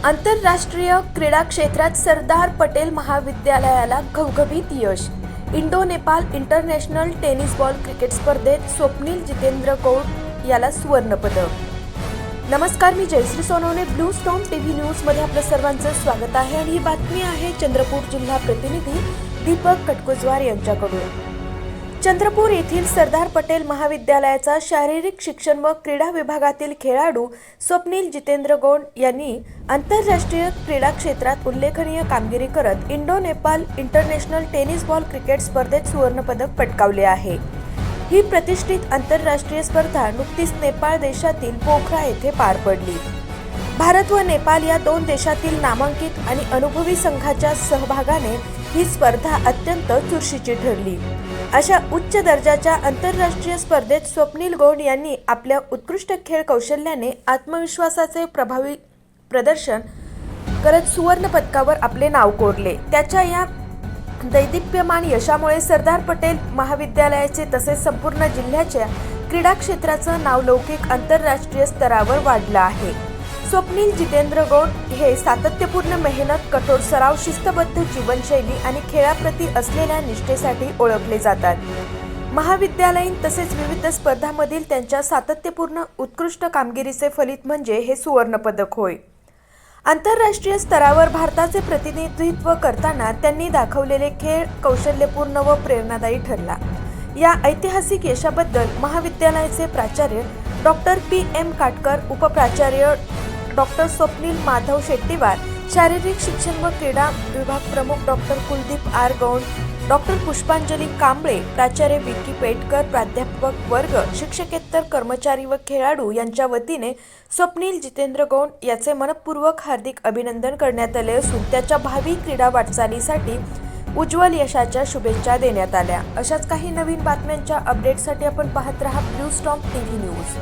आंतरराष्ट्रीय क्रीडा क्षेत्रात सरदार पटेल महाविद्यालयाला घवघवीत यश. Indo-Nepal international tennis ball cricket स्पर्धेत स्वप्नील जितेंद्र गौड याला सुवर्णपदक. नमस्कार, मी Jayashree Sonawane. Blue storm TV न्यूजमध्ये आपलं सर्वांचं स्वागत आहे आणि ही बातमी आहे चंद्रपूर जिल्हा प्रतिनिधी दीपक कटकुजवार यांच्याकडून. चंद्रपूर येथील सरदार पटेल महाविद्यालयाचा शारीरिक शिक्षण व क्रीडा विभागातील खेळाडू स्वप्नील जितेंद्र गौड यांनी आंतरराष्ट्रीय क्रीडा क्षेत्रात उल्लेखनीय कामगिरी करत Indo-Nepal international tennis ball cricket स्पर्धेत सुवर्णपदक पटकावले आहे. ही प्रतिष्ठित आंतरराष्ट्रीय स्पर्धा नुकतीच नेपाळ देशातील पोखरा येथे पार पडली. भारत व नेपाळ या दोन देशातील नामांकित आणि अनुभवी संघाच्या सहभागाने ही स्पर्धा अत्यंत चुरशीची ठरली. अशा उच्च दर्जाच्या आंतरराष्ट्रीय स्पर्धेत स्वप्नील गौड यांनी आपल्या उत्कृष्ट खेळ कौशल्याने आत्मविश्वासाचे प्रभावी प्रदर्शन करत सुवर्ण पदकावर आपले नाव कोरले. त्याच्या या दैदिप्यमान यशामुळे सरदार पटेल महाविद्यालयाचे तसेच संपूर्ण जिल्ह्याच्या क्रीडा क्षेत्राचं नावलौकिक आंतरराष्ट्रीय स्तरावर वाढलं आहे. स्वप्नील जितेंद्र गौड हे सातत्यपूर्ण मेहनत, कठोर सराव, शिस्तबद्ध जीवनशैली आणि खेळाप्रती असलेल्या निष्ठेसाठी ओळखले जातात. महाविद्यालयीन तसेच विविध स्पर्धांमधील त्यांच्या सातत्यपूर्ण उत्कृष्ट कामगिरीचे फलित म्हणजे हे सुवर्णपदक होय. आंतरराष्ट्रीय स्तरावर भारताचे प्रतिनिधित्व करताना त्यांनी दाखवलेले खेळ कौशल्यपूर्ण व प्रेरणादायी ठरला. या ऐतिहासिक यशाबद्दल महाविद्यालयाचे प्राचार्य डॉक्टर PM काटकर, उपप्राचार्य डॉक्टर स्वप्नील माधव शेट्टीवार, शारीरिक शिक्षण व क्रीडा विभाग प्रमुख doctor Kuldeep R Goud, doctor Pushpanjali Kamble, प्राचार्य विकी पेटकर, प्राध्यापक वर्ग, शिक्षकेतर कर्मचारी व खेळाडू यांच्या वतीने स्वप्नील जितेंद्र गौड याचे मनपूर्वक हार्दिक अभिनंदन करण्यात आले असून त्याच्या भावी क्रीडा वाटचालीसाठी उज्ज्वल यशाच्या शुभेच्छा देण्यात आल्या. अशाच काही नवीन बातम्यांच्या अपडेटसाठी आपण पाहत रहा ब्लू स्टॉर्म टीव्ही न्यूज.